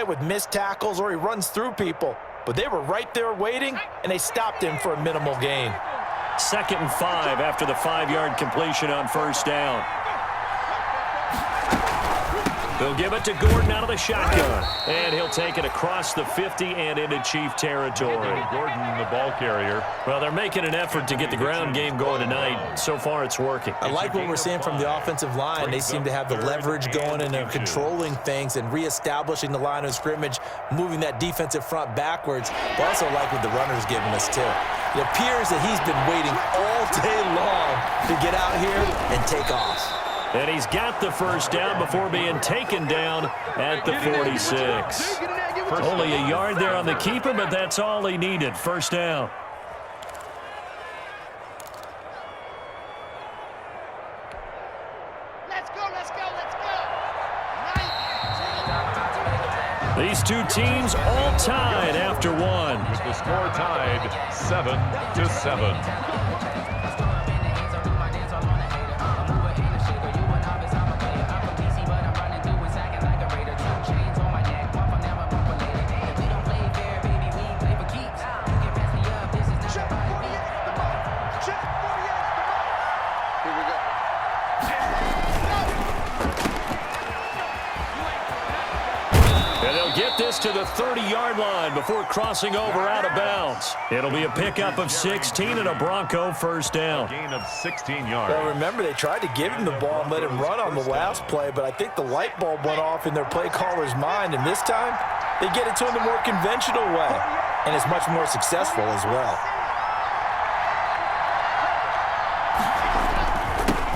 with missed tackles or he runs through people. But they were right there waiting, and they stopped him for a minimal gain. 2nd and 5 after the 5-yard completion on first down. They'll give it to Gordon out of the shotgun. And he'll take it across the 50 and into Chief territory. Gordon, the ball carrier. Well, they're making an effort to get the ground game going tonight. So far, it's working. I like what we're seeing from the offensive line. They seem to have the leverage going and they're controlling things and reestablishing the line of scrimmage, moving that defensive front backwards. But I also like what the runner's giving us, too. It appears that he's been waiting all day long to get out here and take off. And he's got the first down before being taken down at the 46. Only a yard there on the keeper, but that's all he needed. First down. Let's go, let's go, let's go. These two teams all tied after one. With the score tied 7-7. To the 30-yard line before crossing over out of bounds. It'll be a pickup of 16 and a Bronco first down. A gain of 16 yards. Well, remember, they tried to give him the ball and let him run on the last play, but I think the light bulb went off in their play caller's mind, and this time they get it to him the more conventional way, and it's much more successful as well.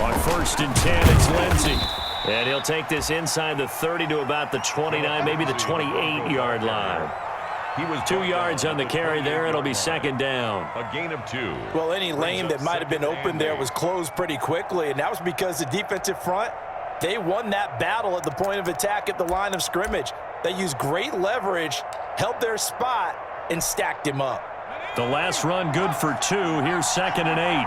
On 1st and 10, it's Lindsey. And he'll take this inside the 30 to about the 29, maybe the 28-yard line. He was 2 yards on the carry there. It'll be 2nd down. A gain of 2. Well, any lane that might have been open there was closed pretty quickly, and that was because the defensive front, they won that battle at the point of attack at the line of scrimmage. They used great leverage, held their spot, and stacked him up. The last run good for 2. Here's 2nd and 8.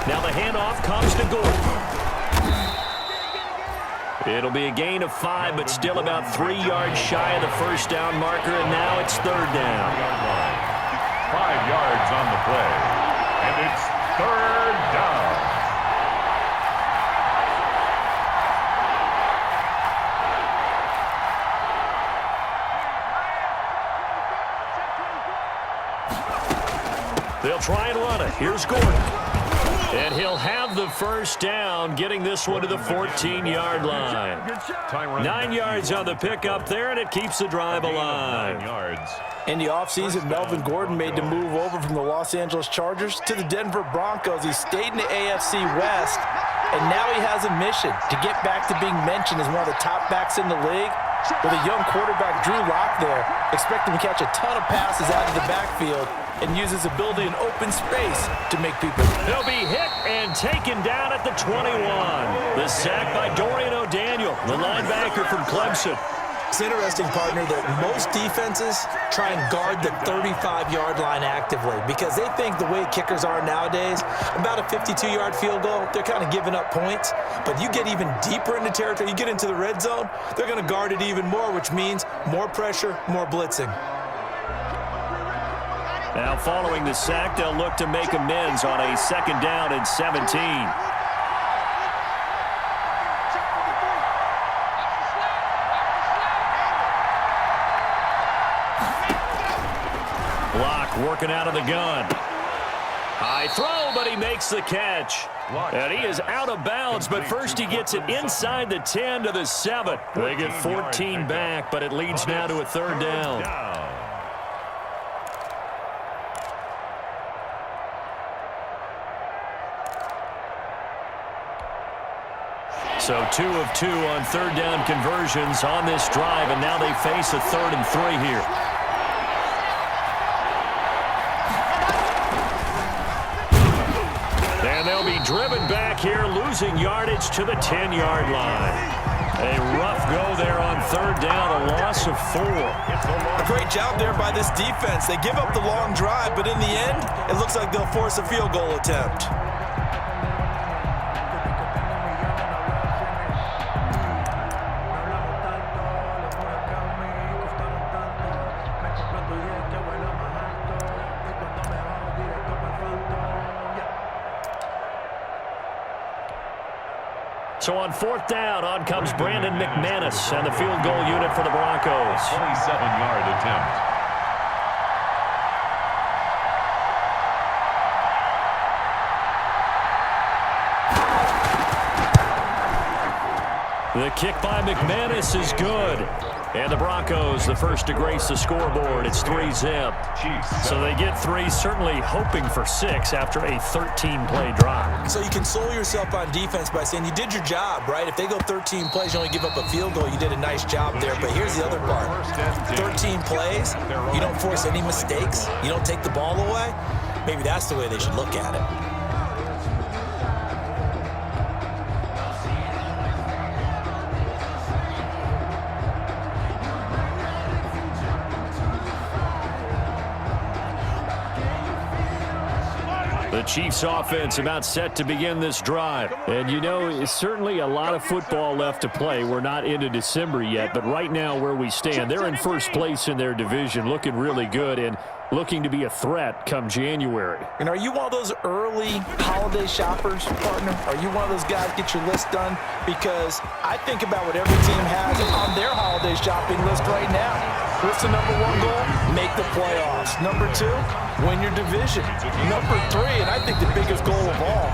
Now the handoff comes to Gordon. It'll be a gain of 5, but still about 3 yards shy of the first down marker, and now it's 3rd down. 5 yards on the play, and it's 3rd down. They'll try and run it. Here's Gordon. And he'll have the first down, getting this one to the 14-yard line. 9 yards on the pickup there, and it keeps the drive alive. 9 yards. In the offseason, Melvin Gordon made the move over from the Los Angeles Chargers to the Denver Broncos. He stayed in the AFC West, and now he has a mission to get back to being mentioned as one of the top backs in the league. With a young quarterback, Drew Lock there, expect him to catch a ton of passes out of the backfield and use his ability in open space to make people. He'll be hit and taken down at the 21. The sack by Dorian O'Daniel, the linebacker from Clemson. It's interesting, partner, that most defenses try and guard the 35-yard line actively because they think the way kickers are nowadays, about a 52-yard field goal, they're kind of giving up points. But you get even deeper into territory, you get into the red zone, they're going to guard it even more, which means more pressure, more blitzing. Now, following the sack, they'll look to make amends on a 2nd down and 17. Block working out of the gun. High throw, but he makes the catch. And he is out of bounds, but first he gets it inside the 10 to the 7. They get 14 back, but it leads now to a 3rd down. So 2 of 2 on 3rd down conversions on this drive, and now they face a 3rd and 3 here. And they'll be driven back here, losing yardage to the 10-yard line. A rough go there on 3rd down, a loss of 4. A great job there by this defense. They give up the long drive, but in the end, it looks like they'll force a field goal attempt. So on 4th down, on comes Brandon McManus and the field goal unit for the Broncos. 27-yard attempt. The kick by McManus is good. And the Broncos, the first to grace the scoreboard. It's 3-zip. So they get 3, certainly hoping for 6 after a 13-play drive. So you console yourself on defense by saying you did your job, right? If they go 13 plays, you only give up a field goal, you did a nice job there. But here's the other part. 13 plays, you don't force any mistakes, you don't take the ball away. Maybe that's the way they should look at it. The Chiefs offense about set to begin this drive. And you know, it's certainly a lot of football left to play. We're not into December yet, but right now where we stand, they're in first place in their division, looking really good and looking to be a threat come January. And are you one of those early holiday shoppers, partner? Are you one of those guys get your list done? Because I think about what every team has on their holiday shopping list right now. What's the number 1 goal? Make the playoffs. Number 2, win your division. Number 3, and I think the biggest goal of all,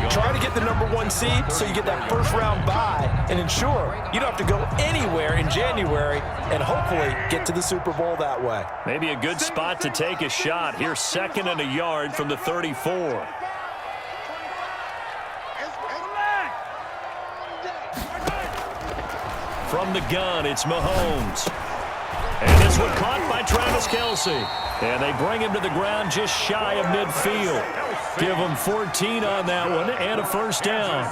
try to get the number 1 seed so you get that first round bye and ensure you don't have to go anywhere in January and hopefully get to the Super Bowl that way. Maybe a good spot to take a shot. Here's 2nd and a yard from the 34. From the gun, it's Mahomes. And this one caught by Travis Kelce. And they bring him to the ground just shy of midfield. Give him 14 on that one and a first down.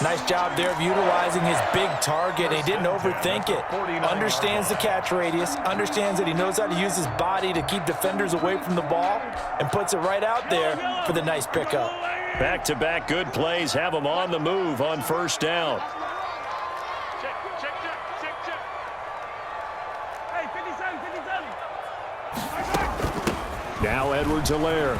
Nice job there of utilizing his big target. He didn't overthink it. Understands the catch radius. Understands that he knows how to use his body to keep defenders away from the ball. And puts it right out there for the nice pickup. Back-to-back good plays have him on the move on first down. Now Edwards-Helaire.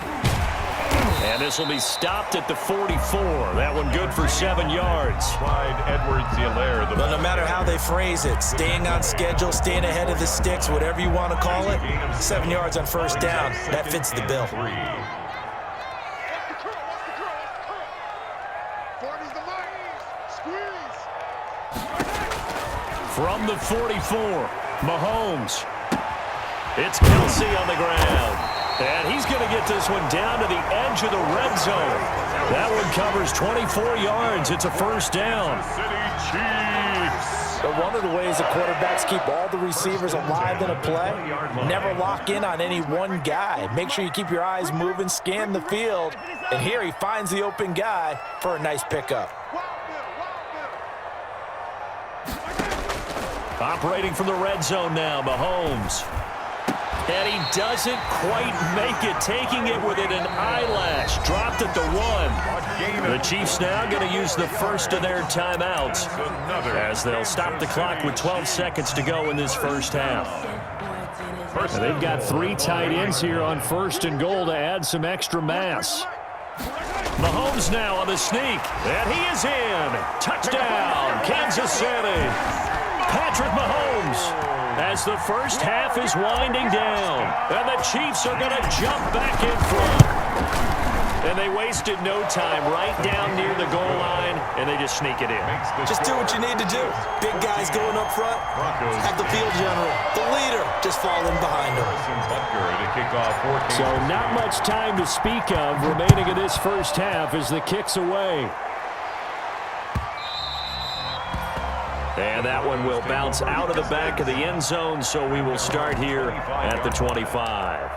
And this will be stopped at the 44. That one good for 7 yards. Clyde Edwards-Helaire. But no matter how they phrase it, staying on schedule, staying ahead of the sticks, whatever you want to call it, 7 yards on first down, that fits the bill. From the 44, Mahomes. It's Kelce on the ground. And he's going to get this one down to the edge of the red zone. That one covers 24 yards. It's a first down. But one of the ways the quarterbacks keep all the receivers alive in a play, never lock in on any one guy. Make sure you keep your eyes moving, scan the field. And here he finds the open guy for a nice pickup. Operating from the red zone now, Mahomes. And he doesn't quite make it, taking it within an eyelash. Dropped at the 1. The Chiefs now going to use the first of their timeouts as they'll stop the clock with 12 seconds to go in this first half. And they've got 3 tight ends here on 1st and goal to add some extra mass. Mahomes now on the sneak, and he is in. Touchdown, Kansas City. Patrick Mahomes. As the first half is winding down. And the Chiefs are going to jump back in front. And they wasted no time right down near the goal line, and they just sneak it in. Just do what you need to do. Big guys going up front. Have the field general, the leader, just fall in behind him. So not much time to speak of remaining in this first half as the kick's away. And that one will bounce out of the back of the end zone, so we will start here at the 25.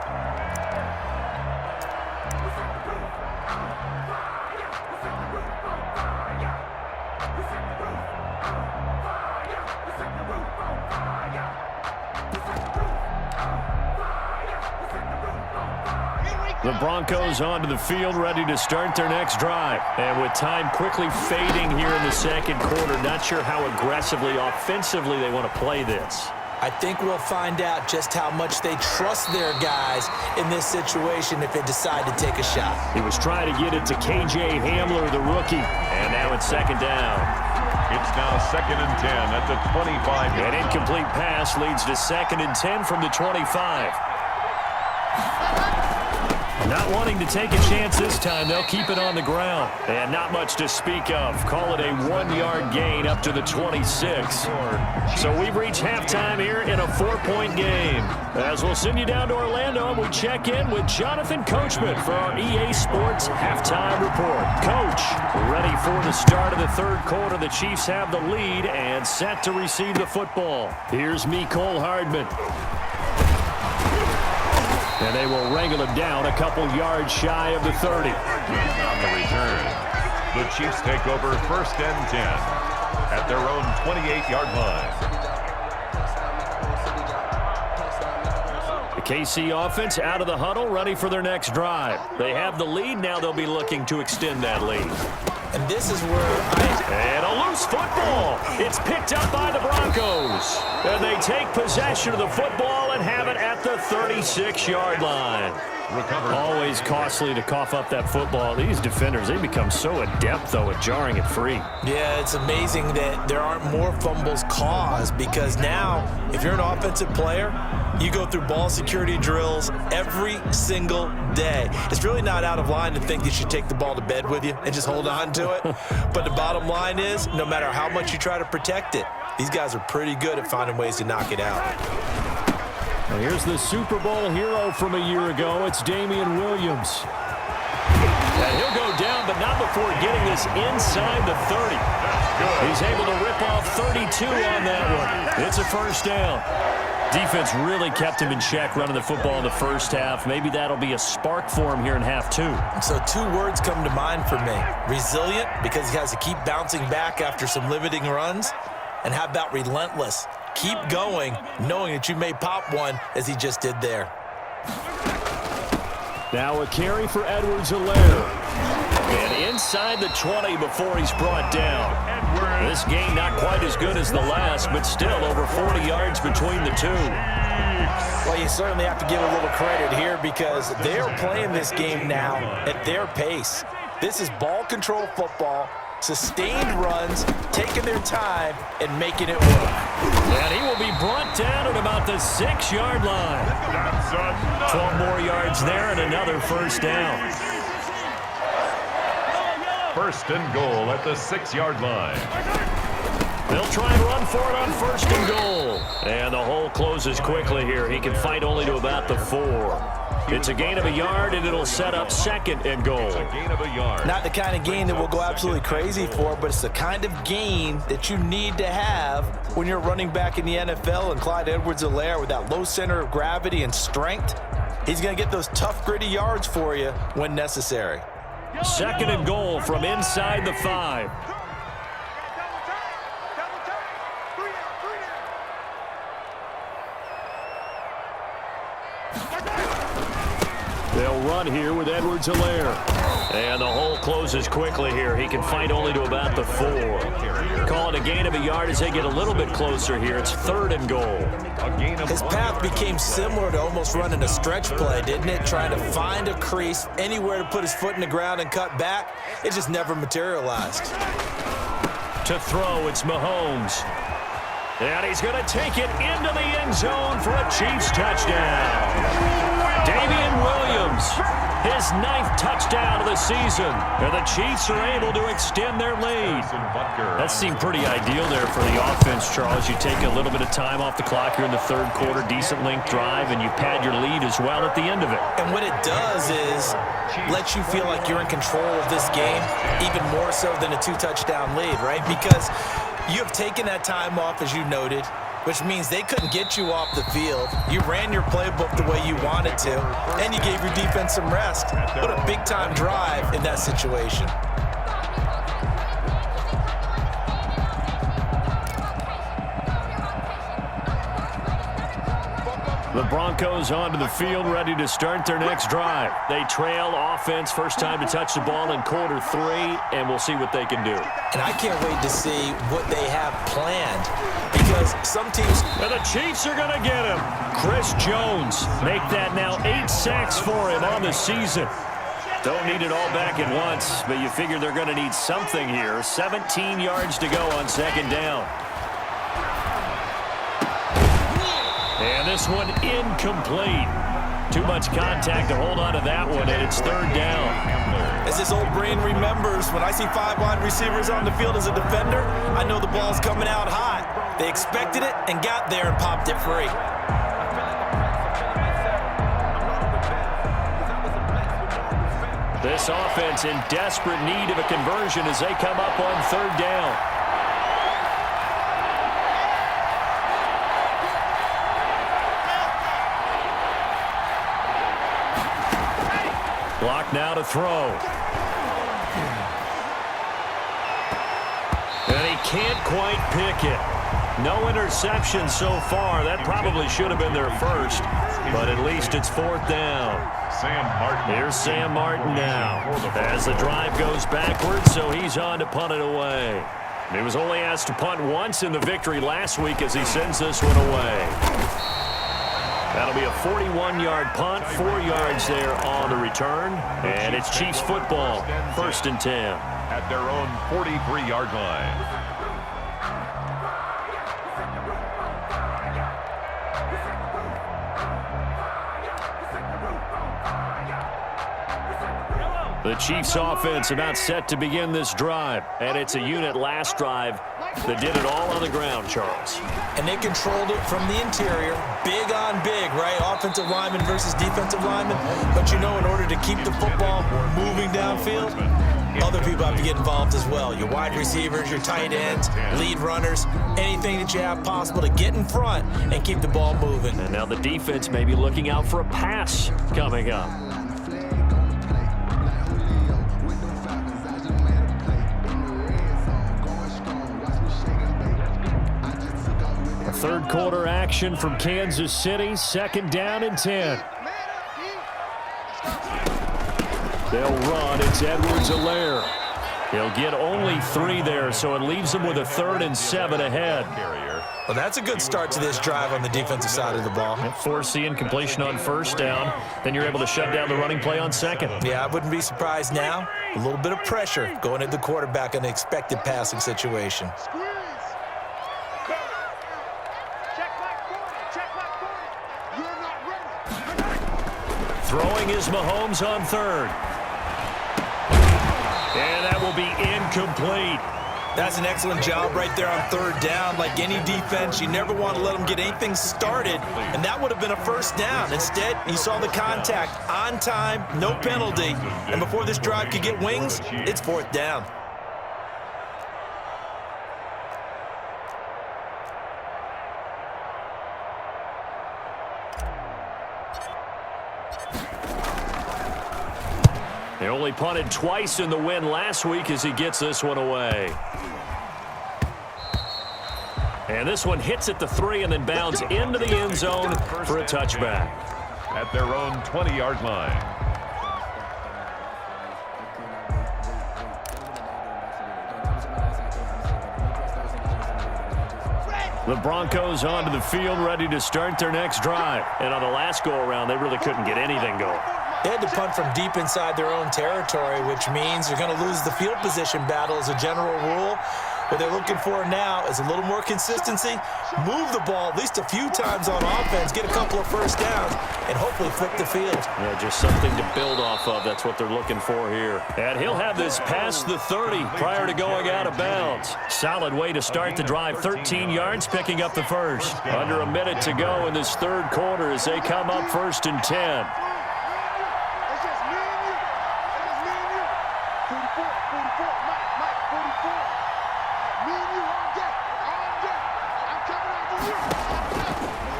The Broncos onto the field, ready to start their next drive. And with time quickly fading here in the second quarter, not sure how aggressively, offensively they want to play this. I think we'll find out just how much they trust their guys in this situation if they decide to take a shot. He was trying to get it to K.J. Hamler, the rookie. And now it's second down. It's now 2nd and 10 at the 25. An incomplete pass leads to 2nd and 10 from the 25. Not wanting to take a chance this time, they'll keep it on the ground. And not much to speak of. Call it a 1-yard gain up to the 26. So we've reached halftime here in a 4-point game. As we'll send you down to Orlando, and we check in with Jonathan Coachman for our EA Sports Halftime Report. Coach, ready for the start of the third quarter. The Chiefs have the lead and set to receive the football. Here's Mecole Hardman. And they will wrangle him down a couple yards shy of the 30. On the return, the Chiefs take over 1st and 10 at their own 28-yard line. The KC offense out of the huddle, ready for their next drive. They have the lead. Now they'll be looking to extend that lead. And this is where And a loose football. It's picked up by the Broncos. And they take possession of the football and have it at the 36-yard line. Recovered. Always costly to cough up that football. These defenders, they become so adept, though, at jarring it free. Yeah, it's amazing that there aren't more fumbles caused because now, if you're an offensive player, you go through ball security drills every single day. It's really not out of line to think you should take the ball to bed with you and just hold on to it. But the bottom line is, no matter how much you try to protect it, these guys are pretty good at finding ways to knock it out. Now here's the Super Bowl hero from a year ago. It's Damian Williams. And he'll go down, but not before getting this inside the 30. He's able to rip off 32 on that one. It's a first down. Defense really kept him in check running the football in the first half. Maybe that'll be a spark for him here in half two. So 2 words come to mind for me. Resilient, because he has to keep bouncing back after some limiting runs. And how about relentless? Keep going, knowing that you may pop one, as he just did there. Now a carry for Edwards-Helaire. And inside the 20 before he's brought down. This game not quite as good as the last, but still over 40 yards between the two. Well, you certainly have to give a little credit here because they're playing this game now at their pace. This is ball control football, sustained runs, taking their time, and making it work. And he will be brought down at about the 6-yard line. 12 more yards there and another first down. 1st and goal at the 6-yard line. They'll try and run for it on 1st and goal. And the hole closes quickly here. He can fight only to about the 4. It's a gain of a yard, and it'll set up 2nd and goal. It's a gain of a yard. Not the kind of gain that we'll go absolutely crazy for, but it's the kind of gain that you need to have when you're running back in the NFL. And Clyde Edwards-Helaire, with that low center of gravity and strength, he's going to get those tough, gritty yards for you when necessary. 2nd and goal from inside the 5. They'll run here with Edwards-Helaire. And the hole closes quickly here. He can fight only to about the 4. Call it a gain of a yard as they get a little bit closer here. It's 3rd and goal. His path became similar to almost running a stretch play, didn't it? Trying to find a crease, anywhere to put his foot in the ground and cut back. It just never materialized. To throw, it's Mahomes. And he's going to take it into the end zone for a Chiefs touchdown. Damian Williams, his 9th touchdown of the season. And the Chiefs are able to extend their lead. That seemed pretty ideal there for the offense, Charles. You take a little bit of time off the clock here in the 3rd quarter, decent length drive, and you pad your lead as well at the end of it. And what it does is let you feel like you're in control of this game, even more so than a 2-touchdown lead, right? Because you have taken that time off, as you noted, which means they couldn't get you off the field. You ran your playbook the way you wanted to, and you gave your defense some rest. What a big-time drive in that situation. The Broncos onto the field, ready to start their next drive. They trail offense, first time to touch the ball in quarter 3, and we'll see what they can do. And I can't wait to see what they have planned, because some teams... And the Chiefs are going to get him. Chris Jones make that now 8 sacks for him on the season. Don't need it all back at once, but you figure they're going to need something here. 17 yards to go on second down. And this one incomplete. Too much contact to hold on to that one, and it's third down. As this old brain remembers, when I see 5 wide receivers on the field as a defender, I know the ball's coming out hot. They expected it and got there and popped it free. This offense in desperate need of a conversion as they come up on third down. Block now to throw. And he can't quite pick it. No interception so far. That probably should have been their first, but at least it's fourth down. Sam Martin. Here's Sam Martin now as the drive goes backwards, so he's on to punt it away. He was only asked to punt once in the victory last week as he sends this one away. That'll be a 41-yard punt, 4 yards there on the return, and it's Chiefs football, first and 10. At their own 43-yard line. The Chiefs offense about set to begin this drive, and it's a unit last drive that did it all on the ground, Charles. And they controlled it from the interior, big on big, right? Offensive lineman versus defensive lineman. But you know, in order to keep the football moving downfield, other people have to get involved as well. Your wide receivers, your tight ends, lead runners, anything that you have possible to get in front and keep the ball moving. And now the defense may be looking out for a pass coming up. Third quarter action from Kansas City, second down and 10. They'll run. It's Edwards-Helaire. He'll get only 3 there, so it leaves them with a 3rd and 7 ahead. Well, that's a good start to this drive on the defensive side of the ball. Force the incompletion on first down. Then you're able to shut down the running play on second. Yeah, I wouldn't be surprised now. A little bit of pressure going at the quarterback in the expected passing situation. Throwing is Mahomes on third. And that will be incomplete. That's an excellent job right there on third down. Like any defense, you never want to let them get anything started, and that would have been a first down. Instead, you saw the contact on time, no penalty, and before this drive could get wings, it's fourth down. They only punted twice in the win last week as he gets this one away. And this one hits at the 3 and then bounds into the end zone for a touchback. At their own 20-yard line. The Broncos onto the field, ready to start their next drive. And on the last go-around, they really couldn't get anything going. They had to punt from deep inside their own territory, which means they're going to lose the field position battle as a general rule. What they're looking for now is a little more consistency, move the ball at least a few times on offense, get a couple of first downs, and hopefully flip the field. Yeah, just something to build off of. That's what they're looking for here. And he'll have this past the 30 prior to going out of bounds. Solid way to start the drive. 13 yards, picking up the first. Under a minute to go in this third quarter as they come up first and 10.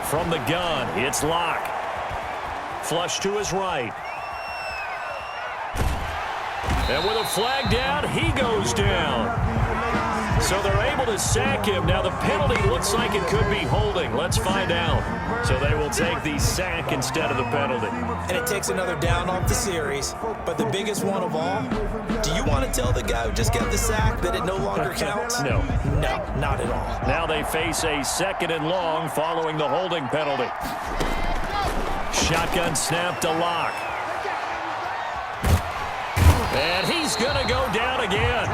From the gun, it's Locke. Flush to his right. And with a flag down, he goes down. So they're able to sack him. Now the penalty looks like it could be holding. Let's find out. So they will take the sack instead of the penalty. And it takes another down off the series. But the biggest one of all, do you want to tell the guy who just got the sack that it no longer counts? No. No, not at all. Now they face a 2nd and long following the holding penalty. Shotgun snap to Locke. And he's going to go down again.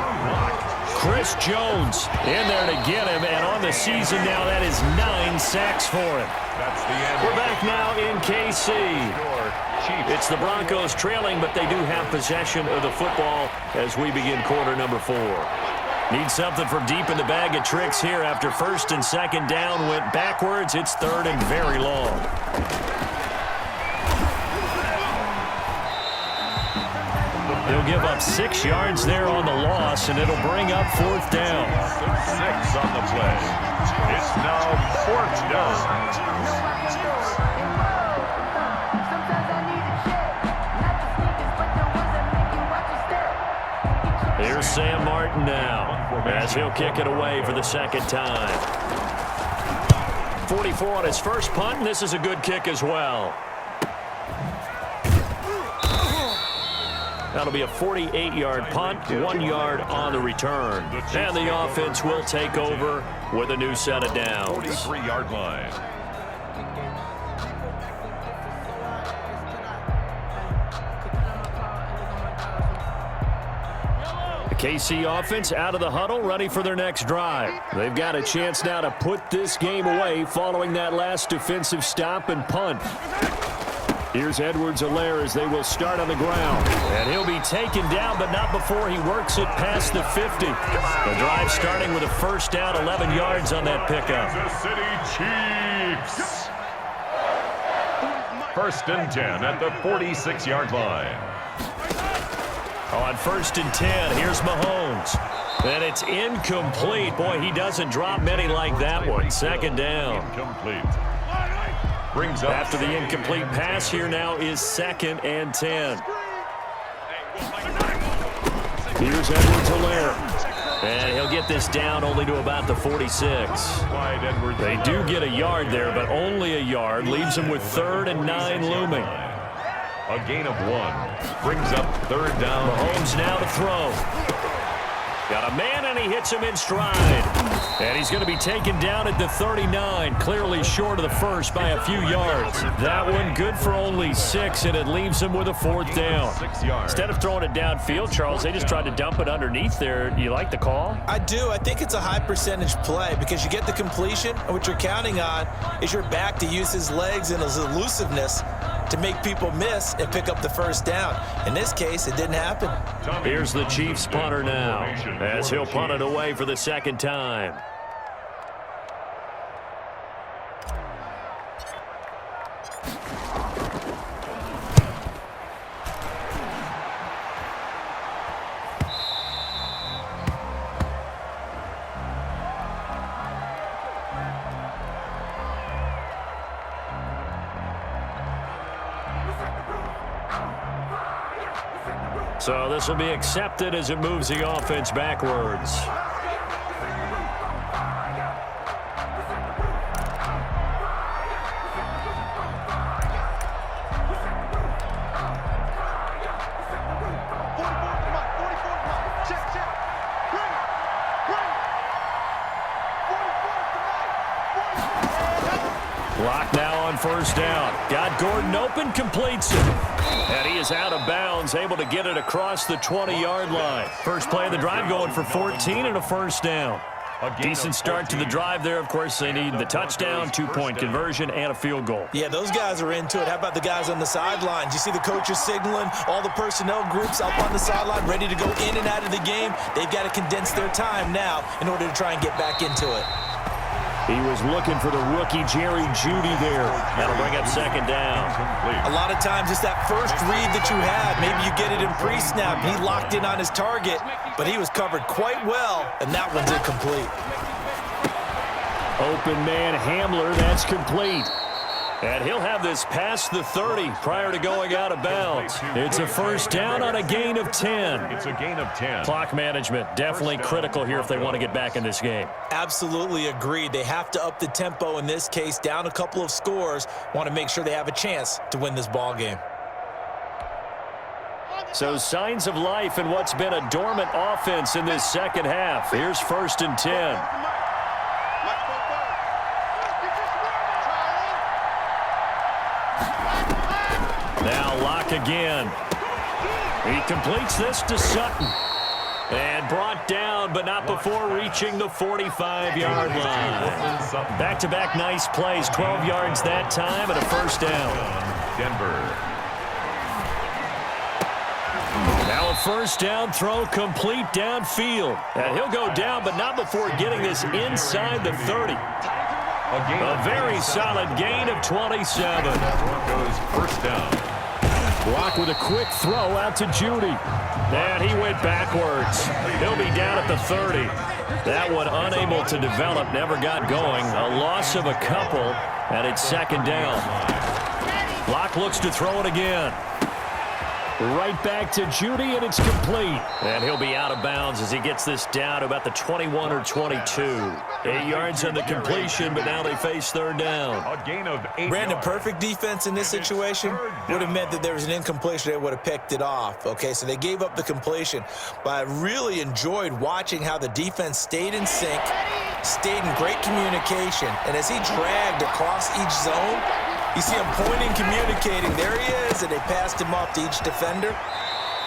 Chris Jones in there to get him, and on the season now, that is 9 sacks for him. That's the end. We're back now in KC. It's the Broncos trailing, but they do have possession of the football as we begin quarter number 4. Need something from deep in the bag of tricks here after 1st and 2nd down went backwards. It's 3rd and very long. They'll give up 6 yards there on the loss, and it'll bring up 4th down. 6 on the play. It's now 4th down. Here's Sam Martin now, as he'll kick it away for the 2nd time. 44 on his first punt, and this is a good kick as well. That'll be a 48-yard punt, 1 yard on the return. And the offense will take over with a new set of downs. 43-yard line. The KC offense out of the huddle, ready for their next drive. They've got a chance now to put this game away following that last defensive stop and punt. Here's Edwards-Helaire as they will start on the ground. And he'll be taken down, but not before he works it past the 50. The drive starting with a 1st down, 11 yards on that pickup. Kansas City Chiefs. 1st and 10 at the 46-yard line. On 1st and 10, here's Mahomes. And it's incomplete. Boy, he doesn't drop many like that one. 2nd down. Incomplete. Brings up After the incomplete pass, here now is 2nd and 10. Here's Edwards-Helaire. And he'll get this down only to about the 46. They do get a yard there, but only a yard. Leaves them with 3rd and 9 looming. A gain of 1. Brings up 3rd down. Mahomes now to throw. Got a man, and he hits him in stride. And he's going to be taken down at the 39, clearly short of the 1st by a few yards. That one good for only 6, and it leaves him with a 4th down. 6 yards. Instead of throwing it downfield, Charles, they just tried to dump it underneath there. Do you like the call? I do. I think it's a high percentage play because you get the completion, and what you're counting on is your back to use his legs and his elusiveness to make people miss and pick up the 1st down. In this case, it didn't happen. Here's the Chiefs punter now, as he'll punt it away for the 2nd time. So this will be accepted as it moves the offense backwards. Clock now on 1st down. Got Gordon open, completes it. And he is out of bounds, able to get it across the 20-yard line. First play of the drive going for 14 and a 1st down. Decent start to the drive there. Of course, they need the touchdown, 2-point conversion, and a field goal. Yeah, those guys are into it. How about the guys on the sidelines? You see the coaches signaling, all the personnel groups up on the sideline ready to go in and out of the game. They've got to condense their time now in order to try and get back into it. He was looking for the rookie Jerry Jeudy there. That'll bring up 2nd down. A lot of times it's that first read that you have. Maybe you get it in pre-snap. He locked in on his target, but he was covered quite well, and that one's incomplete. Open man Hamler, that's complete. And he'll have this past the 30 prior to going out of bounds. It's a first down on a gain of 10. It's a gain of 10. Clock management definitely critical here if they want to get back in this game. Absolutely agreed. They have to up the tempo in this case, down a couple of scores. Want to make sure they have a chance to win this ball game. So signs of life in what's been a dormant offense in this second half. Here's 1st and 10. Now Locke again. He completes this to Sutton. And brought down, but not before reaching the 45-yard line. Back-to-back nice plays, 12 yards that time, and a first down. Denver. Now a first down throw complete downfield. And he'll go down, but not before getting this inside the 30. A very solid gain of 27. Broncos first down. Block with a quick throw out to Judy. And he went backwards. He'll be down at the 30. That one unable to develop, never got going. A loss of a couple, and it's second down. Block looks to throw it again. Right back to Judy, and it's complete. And he'll be out of bounds as he gets this down to about the 21 or 22. 8 yards on the completion, but now they face third down. A gain of 8 Brandon, yards. perfect defense in this situation would have meant that there was an incompletion. They would have picked it off. Okay, so they gave up the completion. But I really enjoyed watching how the defense stayed in sync, stayed in great communication. And as he dragged across each zone, you see him pointing, communicating. There he is, and they passed him off to each defender.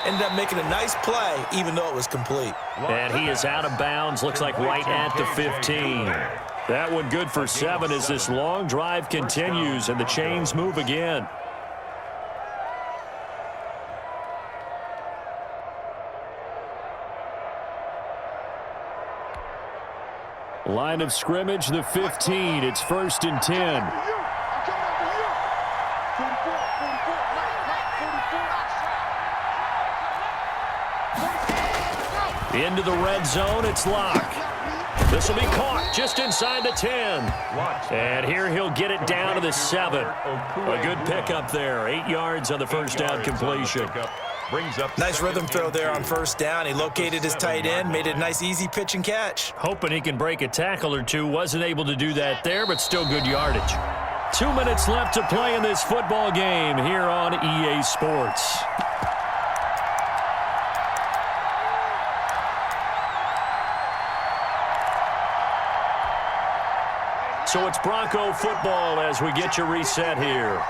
Ended up making a nice play, even though it was complete. And he is out of bounds, looks like right at the 15. That one good for 7 as this long drive continues, and the chains move again. Line of scrimmage, the 15. It's 1st and 10. Into the red zone, it's Locke. This will be caught just inside the 10. And here he'll get it down to the 7. A good pickup there. 8 yards on the first down completion. Nice rhythm throw there on first down. He located his tight end, made it a nice easy pitch and catch. Hoping he can break a tackle or two. Wasn't able to do that there, but still good yardage. 2 minutes left to play in this football game here on EA Sports. So it's Bronco football as we get you reset here.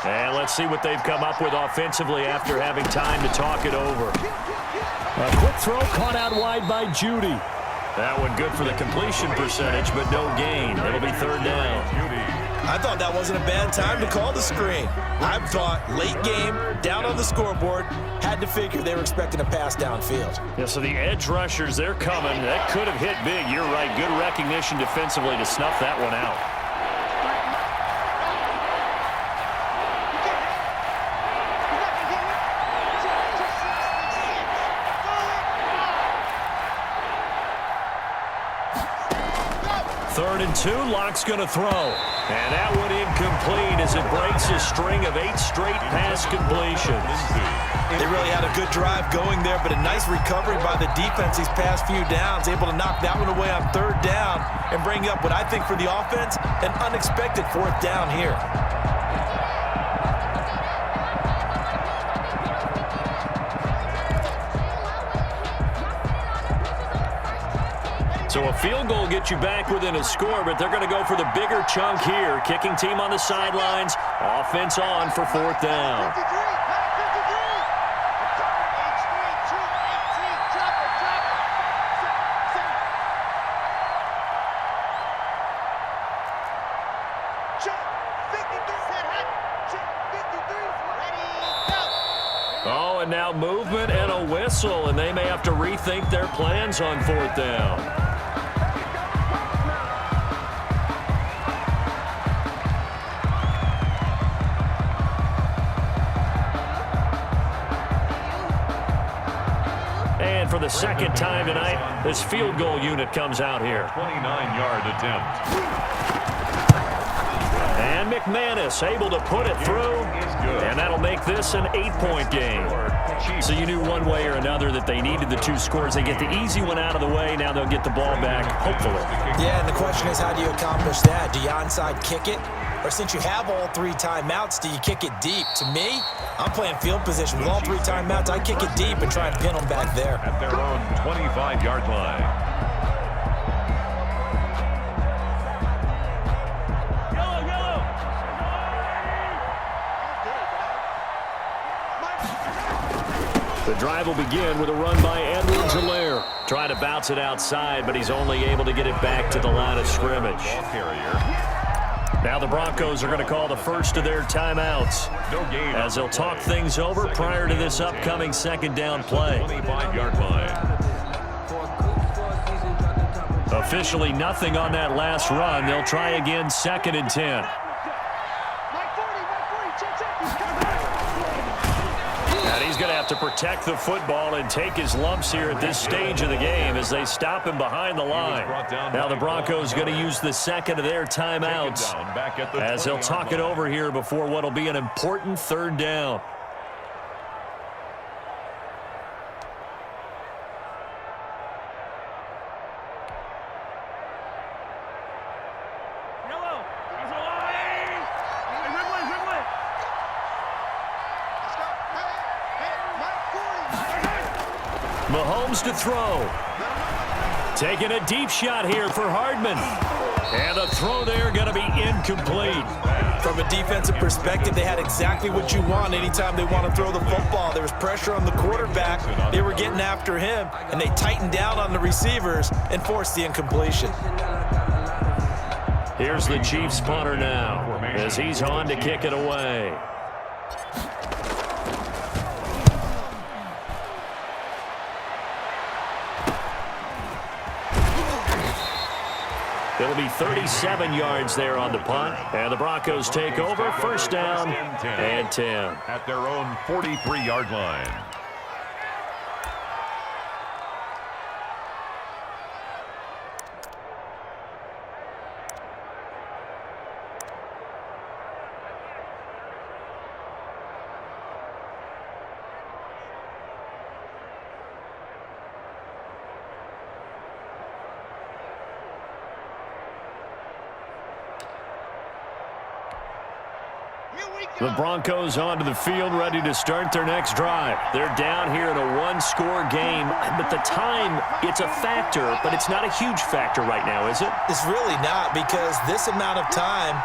And let's see what they've come up with offensively after having time to talk it over. A quick throw caught out wide by Judy. That one good for the completion percentage, but no gain. It'll be third down. I thought that wasn't a bad time to call the screen. I thought late game, down on the scoreboard, had to figure they were expecting a pass downfield. Yeah, so the edge rushers, they're coming. That could have hit big. You're right. Good recognition defensively to snuff that one out. Third and 2, Locke's going to throw. And that one incomplete as it breaks a string of 8 straight pass completions. They really had a good drive going there, but a nice recovery by the defense these past few downs, able to knock that one away on third down and bring up what I think for the offense, an unexpected fourth down here. So a field goal gets you back within a score, but they're going to go for the bigger chunk here. Kicking team on the sidelines. Offense on for fourth down. Oh, and now movement and a whistle, and they may have to rethink their plans on fourth down. And for the second time tonight, this field goal unit comes out here. 29-yard attempt. And McManus able to put it through, and that'll make this an 8-point game. So you knew one way or another that they needed the 2 scores. They get the easy one out of the way. Now they'll get the ball back, hopefully. Yeah, and the question is, how do you accomplish that? Do you onside kick it? Or since you have all 3 timeouts, do you kick it deep? To me, I'm playing field position. With all 3 timeouts, I kick it deep and try and pin them back there. At their own 25-yard line. The drive will begin with a run by Edwards-Helaire. Trying to bounce it outside, but he's only able to get it back to the line of scrimmage. Now the Broncos are going to call the first of their timeouts as they'll talk things over prior to this upcoming 2nd down play. 25-yard line. Officially nothing on that last run. They'll try again 2nd and 10. And he's going to have to protect the football and take his lumps here at this stage of the game as they stop him behind the line. Now the Broncos going to use the 2nd of their timeouts as they'll talk it over here before what will be an important 3rd down. Mahomes to throw. Taking a deep shot here for Hardman. And the throw there going to be incomplete. From a defensive perspective, they had exactly what you want anytime they want to throw the football. There was pressure on the quarterback. They were getting after him, and they tightened down on the receivers and forced the incompletion. Here's the Chiefs punter now as he's on to kick it away. It'll be 37 yards there on the punt. And the Broncos take over. 1st down and 10. At their own 43-yard line. The Broncos onto the field, ready to start their next drive. They're down here in a 1-score game, but the time, it's a factor, but it's not a huge factor right now, is it? It's really not, because this amount of time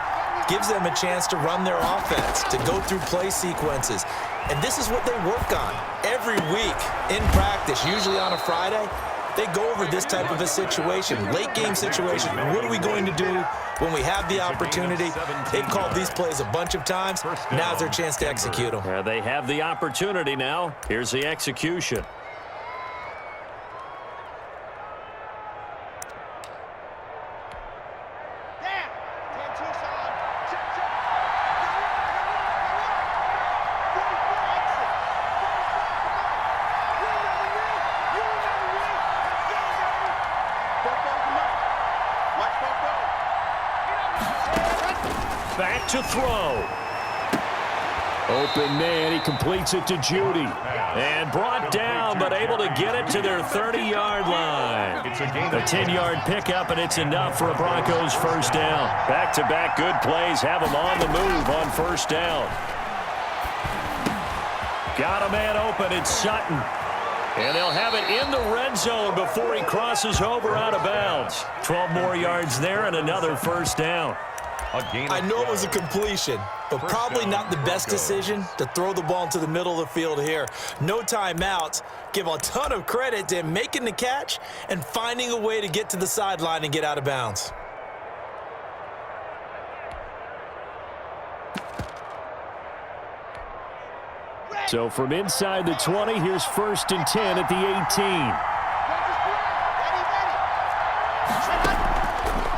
gives them a chance to run their offense, to go through play sequences. And this is what they work on every week in practice, usually on a Friday. They go over this type of a situation, late game situation. What are we going to do when we have the opportunity? They've called these plays a bunch of times. Now's their chance to execute them. They have the opportunity now. Here's the execution. Back to throw. Open man, he completes it to Judy. And brought down, but able to get it to their 30-yard line. A 10-yard pickup, and it's enough for a Broncos 1st down. Back-to-back good plays have them on the move on 1st down. Got a man open, it's Sutton. And they'll have it in the red zone before he crosses over out of bounds. 12 more yards there and another 1st down. I know it was a completion, but probably not the best decision to throw the ball into the middle of the field here. No timeouts. Give a ton of credit to him making the catch and finding a way to get to the sideline and get out of bounds. So from inside the 20, here's 1st and 10 at the 18.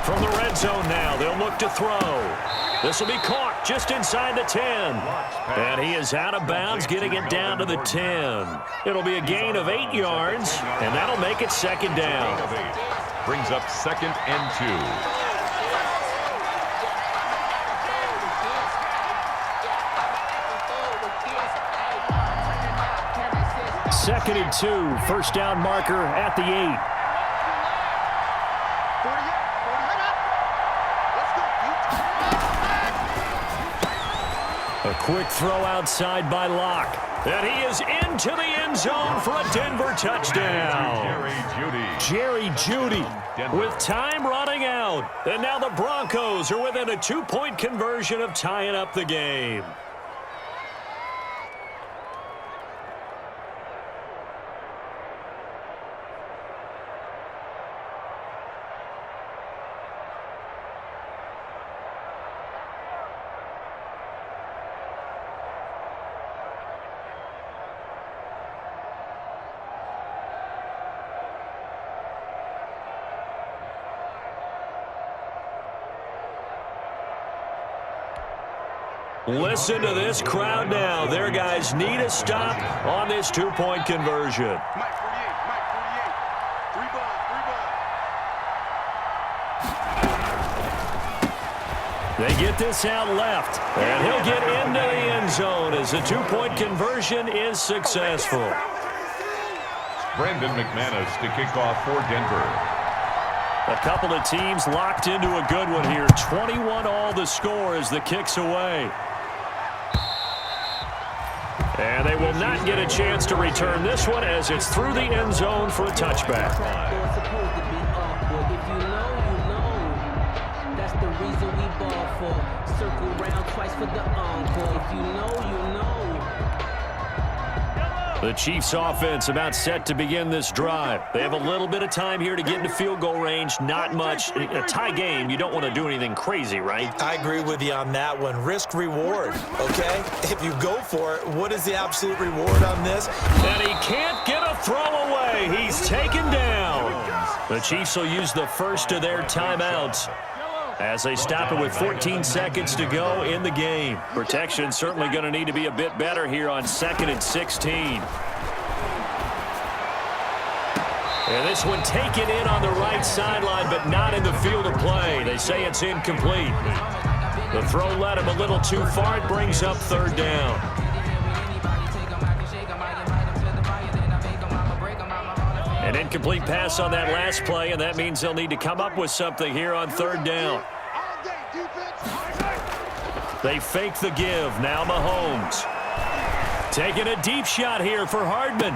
From the red zone now, they'll look to throw. This will be caught just inside the 10. And he is out of bounds, getting it down to the 10. It'll be a gain of 8 yards, and that'll make it 2nd down. Brings up 2nd and 2. 2nd and 2. First down marker at the 8. A quick throw outside by Locke. And he is into the end zone for a Denver touchdown. Jerry Jeudy with time running out. And now the Broncos are within a 2-point conversion of tying up the game. Listen to this crowd now. Their guys need a stop on this 2-point conversion. They get this out left, and he'll get into the end zone as the 2-point conversion is successful. Brandon McManus to kick off for Denver. A couple of teams locked into a good one here. 21-all the score as the kick's away. And they will not get a chance to return this one as it's through the end zone for a touchback. That's the reason we ball for. Circle round twice for the encore. If you know, you know. The Chiefs offense about set to begin this drive. They have a little bit of time here to get into field goal range. Not much. A tie game, you don't want to do anything crazy, right? I agree with you on that one. Risk reward, okay? If you go for it, what is the absolute reward on this? And he can't get a throw away. He's taken down. The Chiefs will use the first of their timeouts as they stop it with 14 seconds to go in the game. Protection certainly going to need to be a bit better here on 2nd and 16. And this one taken in on the right sideline, but not in the field of play. They say it's incomplete. The throw led him a little too far. It brings up 3rd down. An incomplete pass on that last play, and that means they'll need to come up with something here on 3rd down. They fake the give. Now Mahomes. Taking a deep shot here for Hardman.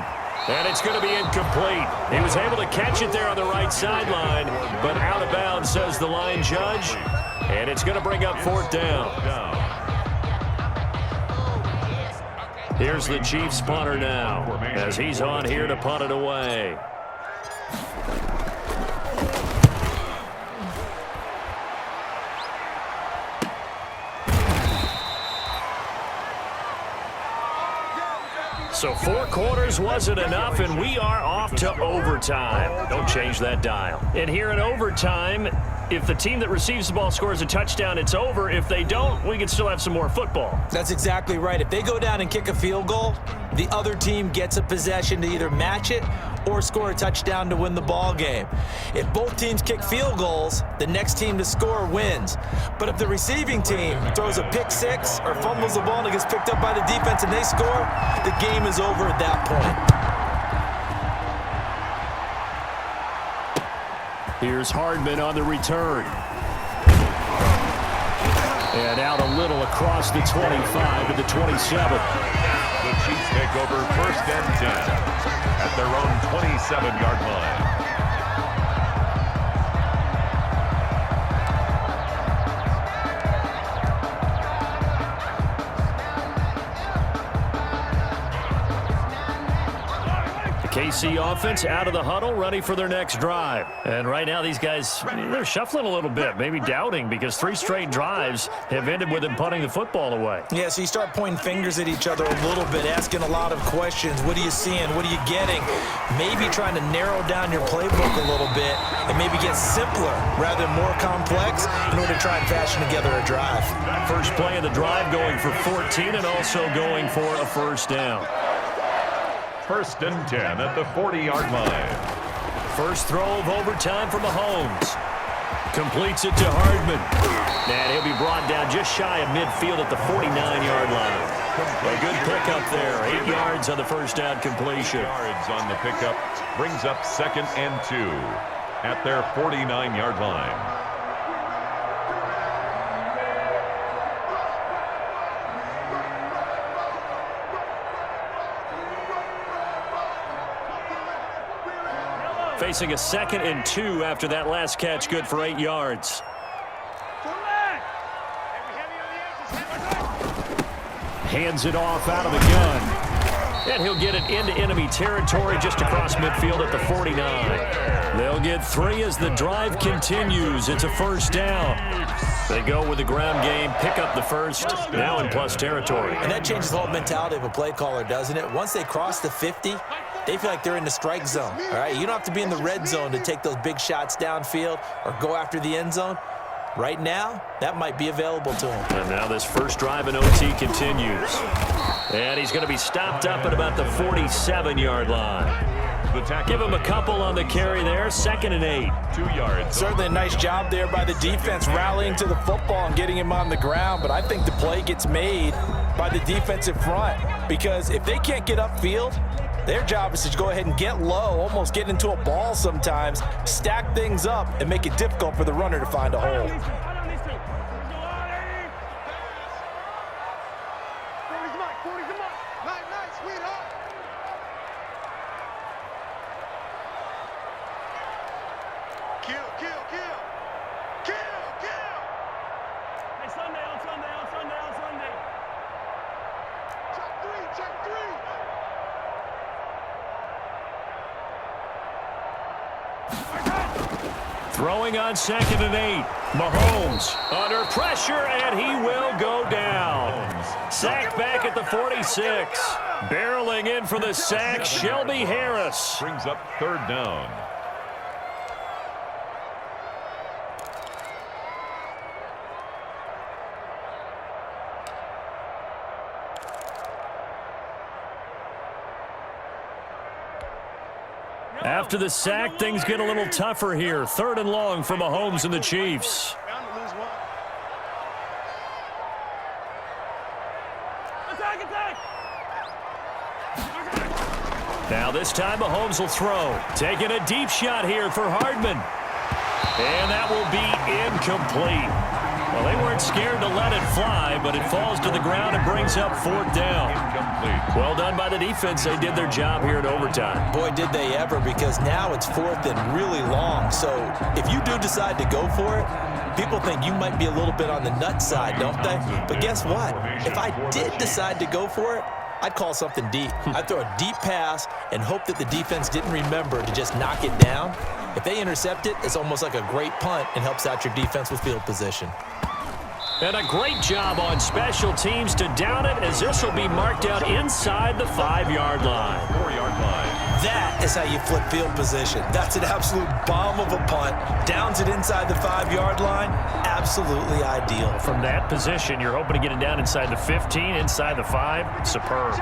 And it's going to be incomplete. He was able to catch it there on the right sideline, but out of bounds, says the line judge. And it's going to bring up 4th down. Here's the Chiefs punter now as he's on here to punt it away. So 4 quarters wasn't enough, and we are off to overtime. Don't change that dial. And here in overtime, if the team that receives the ball scores a touchdown, it's over. If they don't, we can still have some more football. That's exactly right. If they go down and kick a field goal, the other team gets a possession to either match it or score a touchdown to win the ball game. If both teams kick field goals, the next team to score wins. But if the receiving team throws a pick six or fumbles the ball and it gets picked up by the defense and they score, the game is over at that point. Here's Hardman on the return. And out a little across the 25 to the 27. The Chiefs take over 1st and 10 at their own 27-yard line. KC offense out of the huddle, ready for their next drive. And right now these guys, they're shuffling a little bit, maybe doubting, because 3 straight drives have ended with them punting the football away. Yeah, so you start pointing fingers at each other a little bit, asking a lot of questions. What are you seeing? What are you getting? Maybe trying to narrow down your playbook a little bit and maybe get simpler rather than more complex in order to try and fashion together a drive. First play of the drive going for 14 and also going for a 1st down. 1st and 10 at the 40-yard line. First throw of overtime for Mahomes. Completes it to Hardman. And he'll be brought down just shy of midfield at the 49-yard line. A good pickup there. 8 yards on the first down completion. 8 yards on the pickup brings up 2nd and 2 at their 49-yard line. Facing a 2nd and 2 after that last catch, good for 8 yards. Hands it off out of the gun. And he'll get it into enemy territory just across midfield at the 49. They'll get 3 as the drive continues. It's a first down. They go with the ground game, pick up the first, now in plus territory. And that changes the whole mentality of a play caller, doesn't it? Once they cross the 50, they feel like they're in the strike zone, all right? You don't have to be in the red zone to take those big shots downfield or go after the end zone. Right now, that might be available to him. And now this first drive in OT continues. And he's going to be stopped up at about the 47-yard line. Give him a couple on the carry there, 2nd and 8. 2 yards. Certainly a nice job there by the defense rallying to the football and getting him on the ground, but I think the play gets made by the defensive front because if they can't get upfield, their job is to go ahead and get low, almost get into a ball sometimes, stack things up, and make it difficult for the runner to find a hole. Throwing on 2nd and 8. Mahomes under pressure, and he will go down. Sacked back at the 46. Barreling in for the sack, Shelby Harris. Brings up 3rd down. After the sack, things get a little tougher here. 3rd and long for Mahomes and the Chiefs. Now this time Mahomes will throw. Taking a deep shot here for Hardman. And that will be incomplete. Well, they weren't scared to let it fly, but it falls to the ground and brings up 4th down. Well done by the defense. They did their job here in overtime. Boy, did they ever, because now it's 4th and really long. So if you do decide to go for it, people think you might be a little bit on the nut side, don't they? But guess what? If I did decide to go for it, I'd call something deep. I'd throw a deep pass and hope that the defense didn't remember to just knock it down. If they intercept it, it's almost like a great punt and helps out your defense with field position. And a great job on special teams to down it, as this will be marked out inside the 5-yard line. 4-yard line. That is how you flip field position. That's an absolute bomb of a punt. Downs it inside the 5-yard line. Absolutely ideal. From that position, you're hoping to get it down inside the 15, inside the 5. Superb.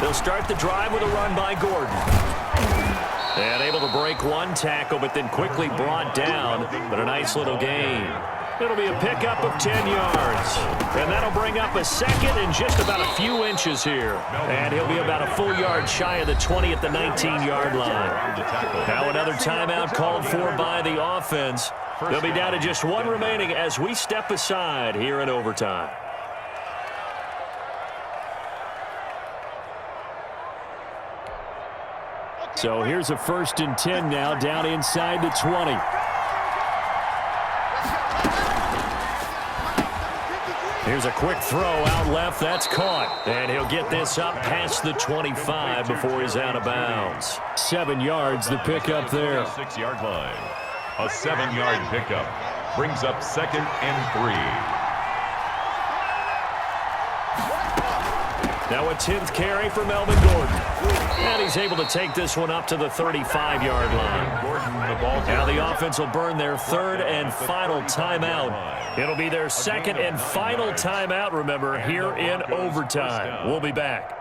They'll start the drive with a run by Gordon. And able to break one tackle, but then quickly brought down. But a nice little gain. It'll be a pickup of 10 yards. And that'll bring up a 2nd and just about a few inches here. And he'll be about a full yard shy of the 20 at the 19-yard line. Now another timeout called for by the offense. They'll be down to just 1 remaining as we step aside here in overtime. So here's a 1st and 10 now, down inside the 20. Here's a quick throw out left. That's caught. And he'll get this up past the 25 before he's out of bounds. 7 yards, the pickup there. 6-yard line. A 7-yard pickup brings up 2nd and 3. Now a 10th carry for Melvin Gordon. And he's able to take this one up to the 35-yard line. Now the offense will burn their 3rd and final timeout. It'll be their 2nd and final timeout, remember, here in overtime. We'll be back.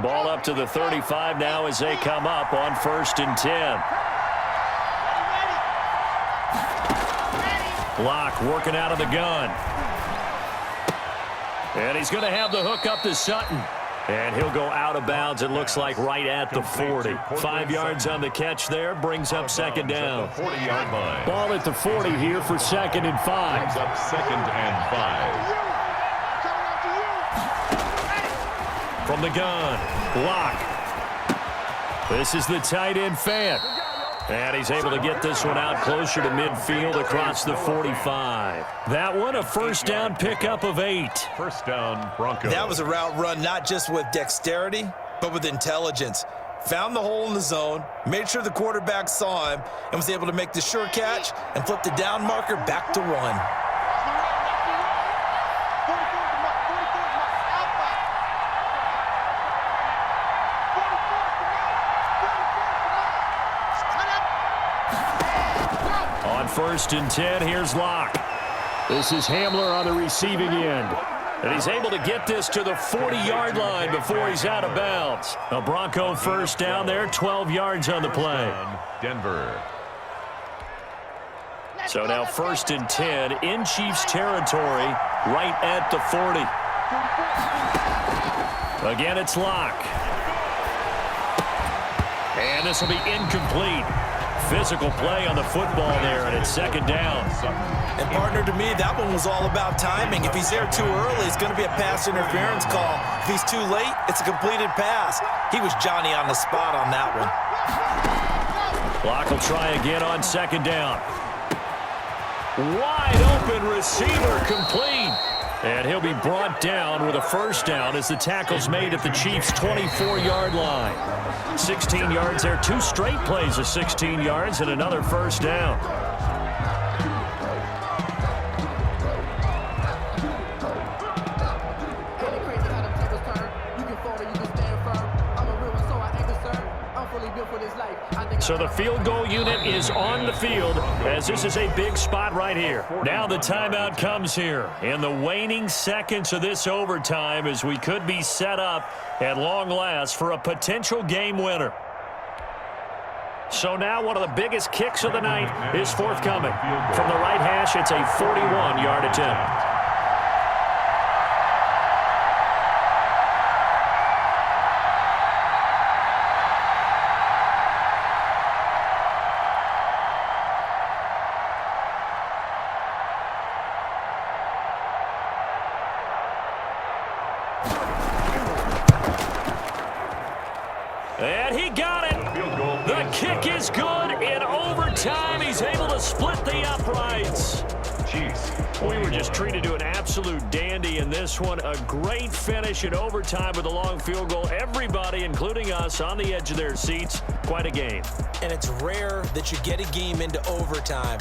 Ball up to the 35 now as they come up on 1st and 10. Locke working out of the gun. And he's going to have the hook up to Sutton. And he'll go out of bounds, it looks like, right at the 40. 5 yards on the catch there, brings up 2nd down. 40-yard line. Ball at the 40 here for 2nd and 5. Brings up 2nd and 5. From the gun, Locke. This is the tight end, Fant. And he's able to get this one out closer to midfield across the 45. That one a 1st down pickup of 8. 1st down, Broncos. That was a route run not just with dexterity, but with intelligence. Found the hole in the zone, made sure the quarterback saw him, and was able to make the sure catch and flip the down marker back to 1. On 1st and 10, here's Locke. This is Hamler on the receiving end. And he's able to get this to the 40-yard line before he's out of bounds. A Bronco 1st down there, 12 yards on the play. Denver. So now 1st and 10 in Chiefs territory, right at the 40. Again, it's Locke. And this will be incomplete. Physical play on the football there, and it's 2nd down. And partner, to me, that one was all about timing. If he's there too early, it's going to be a pass interference call. If he's too late, it's a completed pass. He was Johnny on the spot on that one. Locke will try again on 2nd down. Wide open receiver, complete. And he'll be brought down with a 1st down as the tackle's made at the Chiefs' 24-yard line. 16 yards there, 2 straight plays of 16 yards and another 1st down. So the field goal unit is on the field as this is a big spot right here. Now the timeout comes here in the waning seconds of this overtime as we could be set up at long last for a potential game winner. So now one of the biggest kicks of the night is forthcoming. From the right hash, it's a 41-yard attempt. And he got it. The kick is good. In overtime, he's able to split the uprights. Chiefs. We were just treated to an absolute dandy in this one. A great finish in overtime with a long field goal. Everybody, including us, on the edge of their seats. Quite a game. And it's rare that you get a game into overtime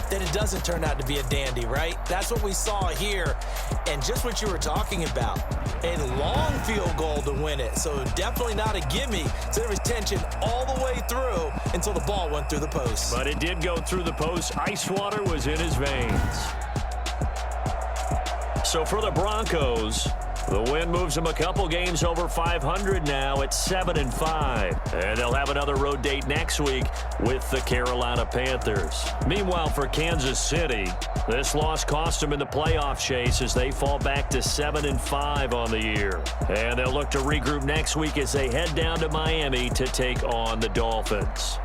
that it doesn't turn out to be a dandy, right? That's what we saw here. And just what you were talking about, a long field goal to win it. So definitely not a gimme. So there was tension all the way through until the ball went through the post. But it did go through the post. Ice water was in his veins. So for the Broncos, the win moves them a couple games over 500 now at 7-5. And they'll have another road date next week with the Carolina Panthers. Meanwhile, for Kansas City, this loss cost them in the playoff chase as they fall back to 7-5 on the year. And they'll look to regroup next week as they head down to Miami to take on the Dolphins.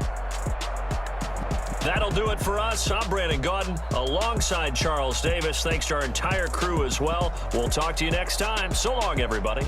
That'll do it for us. I'm Brandon Gaudin alongside Charles Davis. Thanks to our entire crew as well. We'll talk to you next time. So long, everybody.